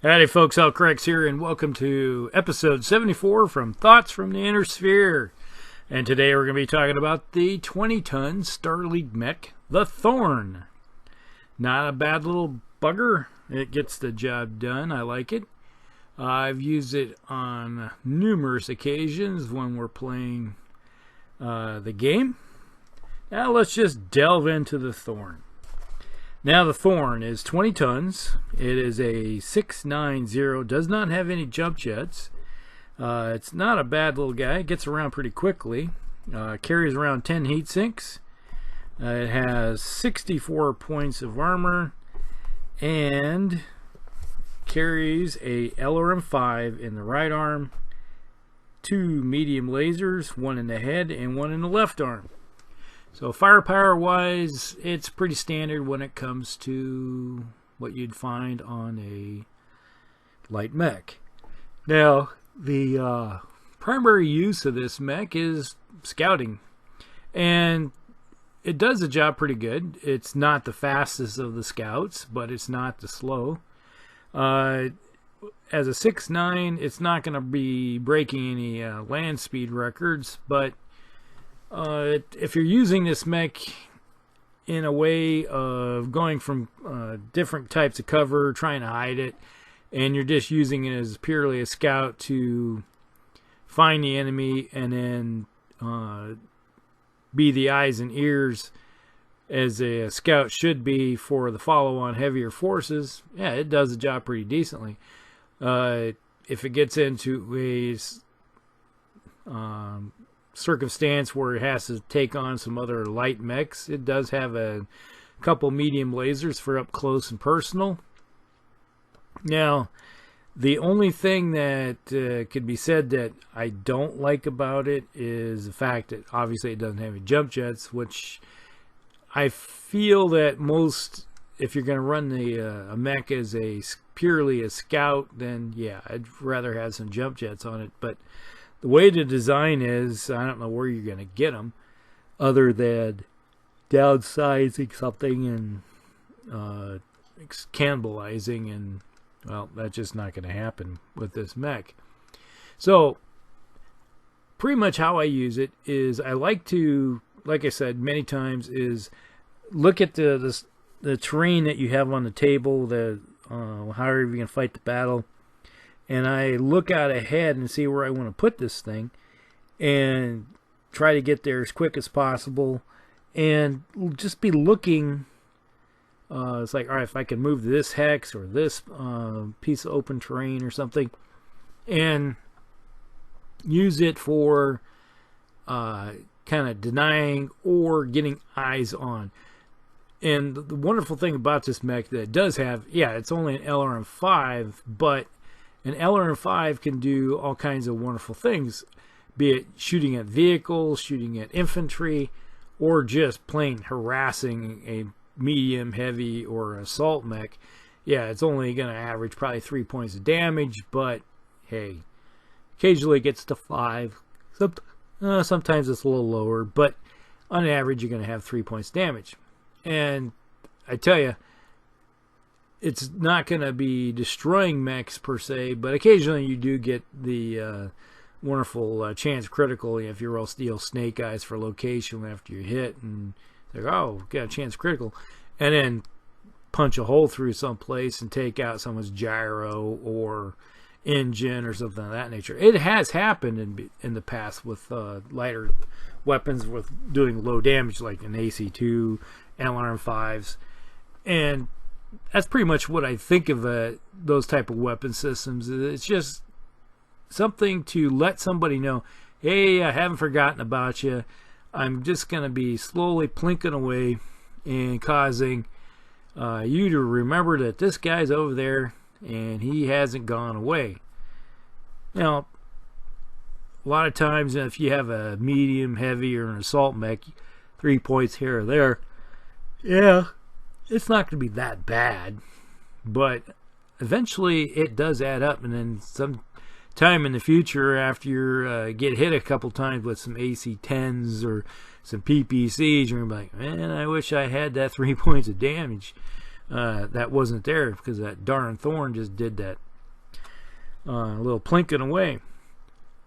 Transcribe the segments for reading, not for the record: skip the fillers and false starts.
Howdy folks, Al Crex here, and welcome to episode 74 from Thoughts from the Inner Sphere. And today we're going to be talking about the 20-ton Starlight mech, the Thorn. Not a bad little bugger. It gets the job done. I like it. I've used it on numerous occasions when we're playing the game. Now let's just delve into the Thorn. Now the Thorn is 20 tons. It is a 690. Does not have any jump jets. It's not a bad little guy. It gets around pretty quickly. Carries around 10 heat sinks. It has 64 points of armor and carries a LRM-5 in the right arm, 2 medium lasers, 1 in the head and 1 in the left arm. So firepower wise, it's pretty standard when it comes to what you'd find on a light mech. Now, the primary use of this mech is scouting, and it does the job pretty good. It's not the fastest of the scouts, but it's not the slow. As a 6.9, it's not going to be breaking any land speed records, but if you're using this mech in a way of going from different types of cover, trying to hide it, and you're just using it as purely a scout to find the enemy and then be the eyes and ears as a scout should be for the follow-on heavier forces, yeah, it does the job pretty decently. If it gets into a circumstance where it has to take on some other light mechs, it does have a couple medium lasers for up close and personal. Now, the only thing that could be said that I don't like about it is the fact that obviously it doesn't have any jump jets, which I feel that most, if you're going to run the a mech as purely a scout, then yeah, I'd rather have some jump jets on it. But the way the design is, I don't know where you're going to get them other than downsizing something and cannibalizing, and well, that's just not going to happen with this mech. So pretty much how I use it is I like to, like I said many times, is look at the terrain that you have on the table, however you're going to fight the battle, and I look out ahead and see where I want to put this thing and try to get there as quick as possible, and just be looking. It's like, all right, if I can move this hex or this piece of open terrain or something, and use it for kind of denying or getting eyes on. And the wonderful thing about this mech that it does have, yeah, it's only an LRM-5, but an LRM-5 can do all kinds of wonderful things, be it shooting at vehicles, shooting at infantry, or just plain harassing a medium, heavy, or assault mech. Yeah, it's only going to average probably 3 points of damage, but hey, occasionally it gets to 5. Sometimes it's a little lower, but on average you're going to have 3 points damage. And I tell you, it's not going to be destroying mechs per se, but occasionally you do get the wonderful chance critical if you roll steel snake eyes for location after you hit, and they're, oh, got a chance critical, and then punch a hole through someplace and take out someone's gyro or engine or something of that nature. It has happened in the past with lighter weapons with doing low damage, like an AC2, LRM-5s, and that's pretty much what I think of those type of weapon systems. It's just something to let somebody know, hey, I haven't forgotten about you. I'm just going to be slowly plinking away and causing you to remember that this guy's over there and he hasn't gone away. Now, a lot of times if you have a medium, heavy, or an assault mech, 3 points here or there, yeah, it's not going to be that bad, but eventually it does add up, and then some time in the future after you get hit a couple times with some AC-10s or some PPCs, you're going to be like, man, I wish I had that 3 points of damage. That wasn't there because that darn Thorn just did that a little plinking away.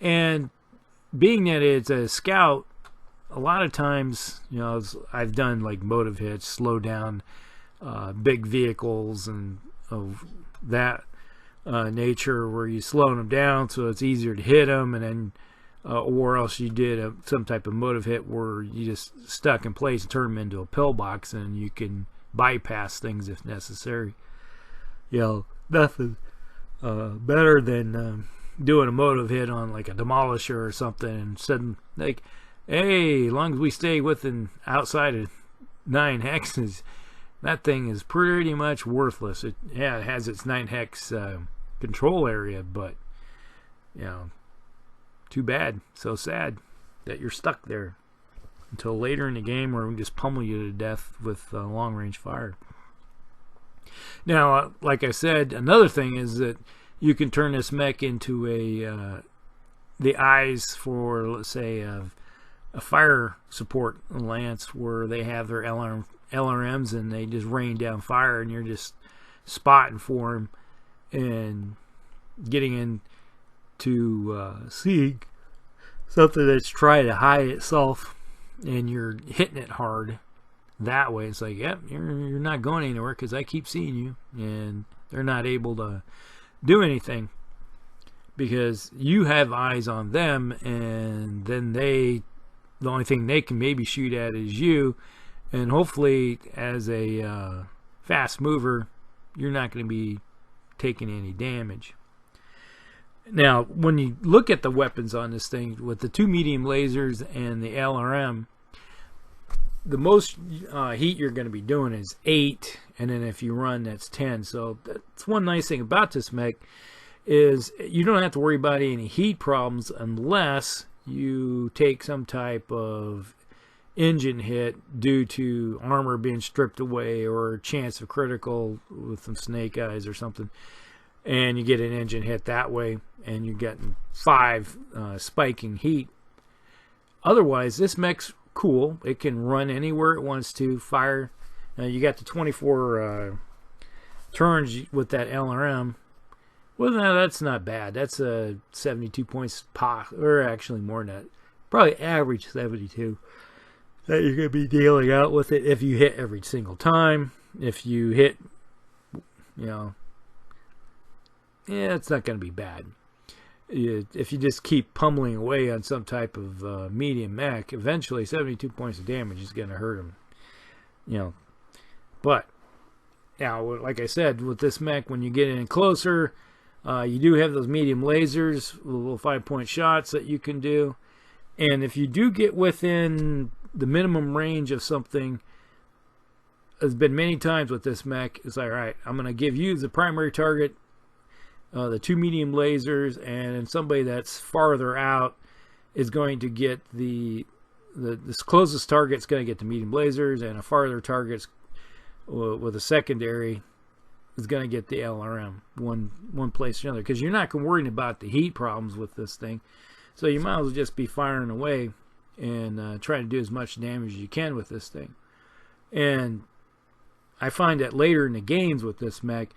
And being that it's a scout, a lot of times, you know, I've done like motive hits, slow down big vehicles and of that nature, where you slow them down so it's easier to hit them, and then or else you did some type of motive hit where you just stuck in place and turn them into a pillbox, and you can bypass things if necessary. You know, nothing better than doing a motive hit on like a demolisher or something, and sudden like, hey, as long as we stay within outside of 9 hexes, that thing is pretty much worthless. It has its 9 hex control area, but you know, too bad, so sad that you're stuck there until later in the game, where we can just pummel you to death with long range fire. Now, like I said, another thing is that you can turn this mech into the eyes for, let's say, a fire support lance, where they have their LRMs and they just rain down fire, and you're just spotting for them and getting into seeing something that's trying to hide itself, and you're hitting it hard that way. It's like, yep, you're not going anywhere because I keep seeing you, and they're not able to do anything because you have eyes on them, and then the only thing they can maybe shoot at is you, and hopefully as a fast mover you're not going to be taking any damage. Now, when you look at the weapons on this thing, with the 2 medium lasers and the LRM, the most heat you're going to be doing is 8, and then if you run, that's 10. So that's one nice thing about this mech, is you don't have to worry about any heat problems unless you take some type of engine hit due to armor being stripped away, or chance of critical with some snake eyes or something, and you get an engine hit that way, and you're getting 5 spiking heat. Otherwise, this mech's cool. It can run anywhere it wants to, fire. You got the 24 turns with that LRM. Well, no, that's not bad. That's 72 points pop, or actually more than that. Probably average 72 that you're going to be dealing out with it if you hit every single time. If you hit, you know, yeah, it's not going to be bad. If you just keep pummeling away on some type of medium mech, eventually 72 points of damage is going to hurt them. You know, but now, like I said, with this mech, when you get in closer, you do have those medium lasers, little 5-point shots that you can do. And if you do get within the minimum range of something, there's been many times with this mech, it's like, all right, I'm going to give you the primary target, the 2 medium lasers, and somebody that's farther out is going to get the closest target's going to get the medium lasers, and a farther target's with a secondary is going to get the LRM, one place or another, because you're not worrying about the heat problems with this thing. So you might as well just be firing away and trying to do as much damage as you can with this thing. And I find that later in the games with this mech,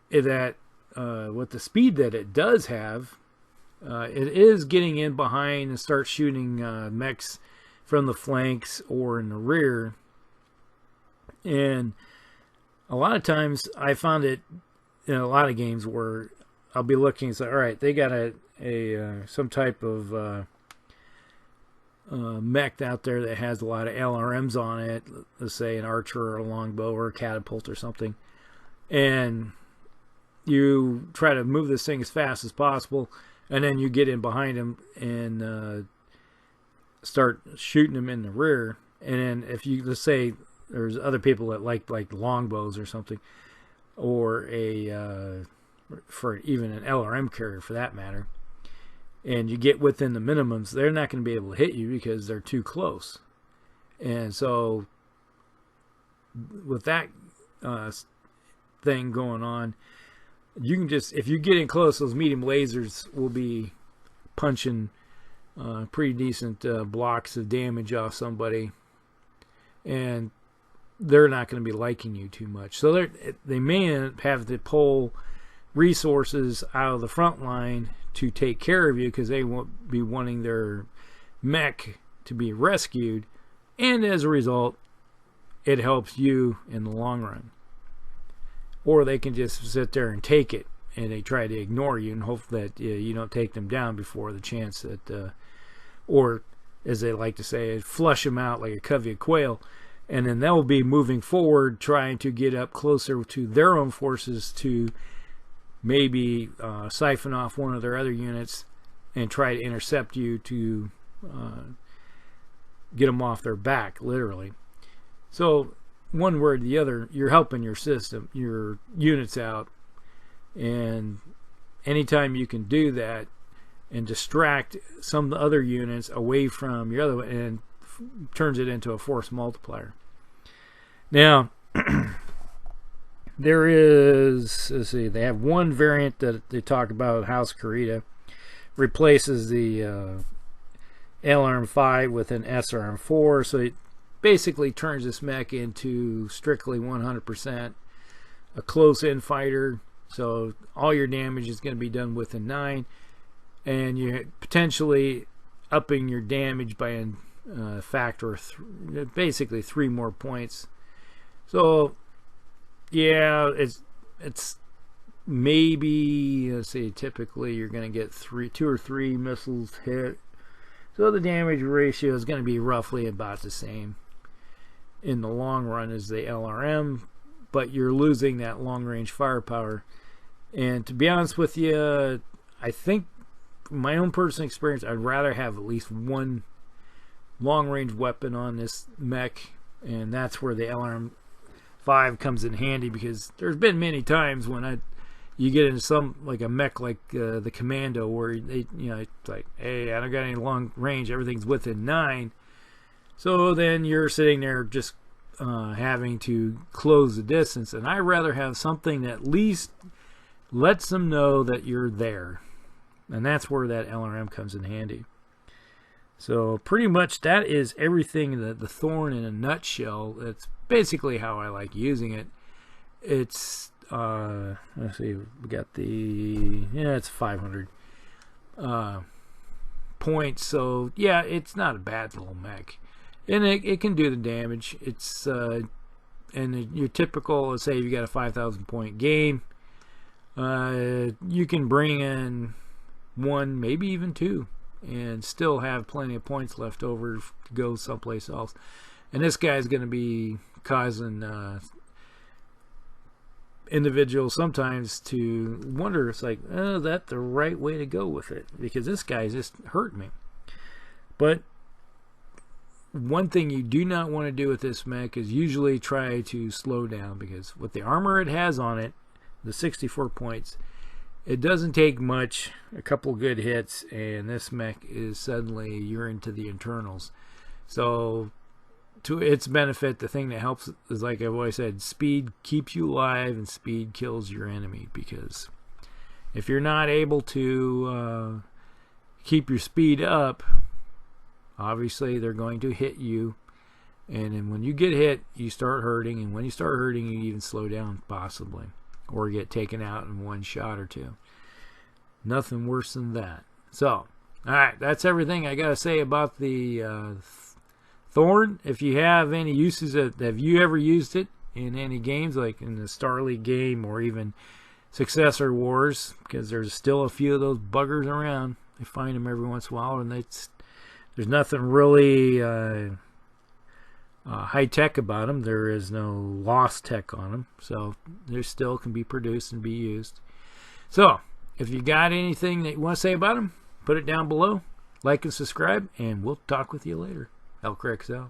that with the speed that it does have, it is getting in behind and start shooting mechs from the flanks or in the rear. And a lot of times I found it in a lot of games where I'll be looking and say, all right, they got some type of mech out there that has a lot of LRMs on it, let's say an archer or a longbow or a catapult or something, and you try to move this thing as fast as possible, and then you get in behind him and start shooting him in the rear. And then if you, let's say there's other people that like longbows or something, or for even an LRM carrier for that matter, and you get within the minimums, they're not going to be able to hit you because they're too close. And so with that thing going on, you can just, if you get in close, those medium lasers will be punching pretty decent blocks of damage off somebody, and they're not going to be liking you too much. So they may have to pull resources out of the front line to take care of you, because they won't be wanting their mech to be rescued, and as a result it helps you in the long run. Or they can just sit there and take it, and they try to ignore you and hope that you don't take them down before the chance that or as they like to say, flush them out like a covey of quail, and then they'll be moving forward trying to get up closer to their own forces to maybe siphon off one of their other units and try to intercept you to get them off their back, literally. So one way or the other, you're helping your system, your units out, and anytime you can do that and distract some of the other units away from your other one, and turns it into a force multiplier. Now there is, let's see, they have one variant that they talk about, House Kurita, replaces the LRM-5 with an SRM-4, so it basically turns this mech into strictly 100% a close-in fighter. So all your damage is going to be done within 9, and you're potentially upping your damage by a factor of basically 3 more points. So yeah, it's maybe, let's see, typically you're going to get 2 or 3 missiles hit, so the damage ratio is going to be roughly about the same in the long run as the LRM, but you're losing that long range firepower. And to be honest with you, I think from my own personal experience, I'd rather have at least one long range weapon on this mech, and that's where the LRM-5 comes in handy, because there's been many times when you get into some, like a mech like the Commando, where they, it's like, hey, I don't got any long range, everything's within 9. So then you're sitting there just having to close the distance, and I'd rather have something that at least lets them know that you're there, and that's where that LRM comes in handy. So pretty much that is everything that the Thorn in a nutshell. That's basically how I like using it. It's let's see, we got it's 500 points, so yeah, it's not a bad little mech, and it can do the damage. It's and your typical, let's say you got a 5,000 point game, you can bring in 1, maybe even 2, and still have plenty of points left over to go someplace else. And this guy's going to be causing individuals sometimes to wonder, it's like, oh, that's the right way to go with it, because this guy just hurt me. But one thing you do not want to do with this mech is usually try to slow down, because with the armor it has on it, the 64 points, it doesn't take much, a couple good hits, and this mech is suddenly, you're into the internals. So to its benefit, the thing that helps is, like I've always said, speed keeps you alive and speed kills your enemy, because if you're not able to keep your speed up, obviously they're going to hit you, and then when you get hit, you start hurting, and when you start hurting, you even slow down possibly, or get taken out in 1 shot or 2. Nothing worse than that. So, alright, that's everything I got to say about the Thorn. If you have any uses, have you ever used it in any games, like in the Star League game or even Successor Wars, because there's still a few of those buggers around. I find them every once in a while, and there's nothing really high tech about them. There is no lost tech on them, so they still can be produced and be used. So if you got anything that you want to say about them, put it down below, like and subscribe, and we'll talk with you later. Elkrix out.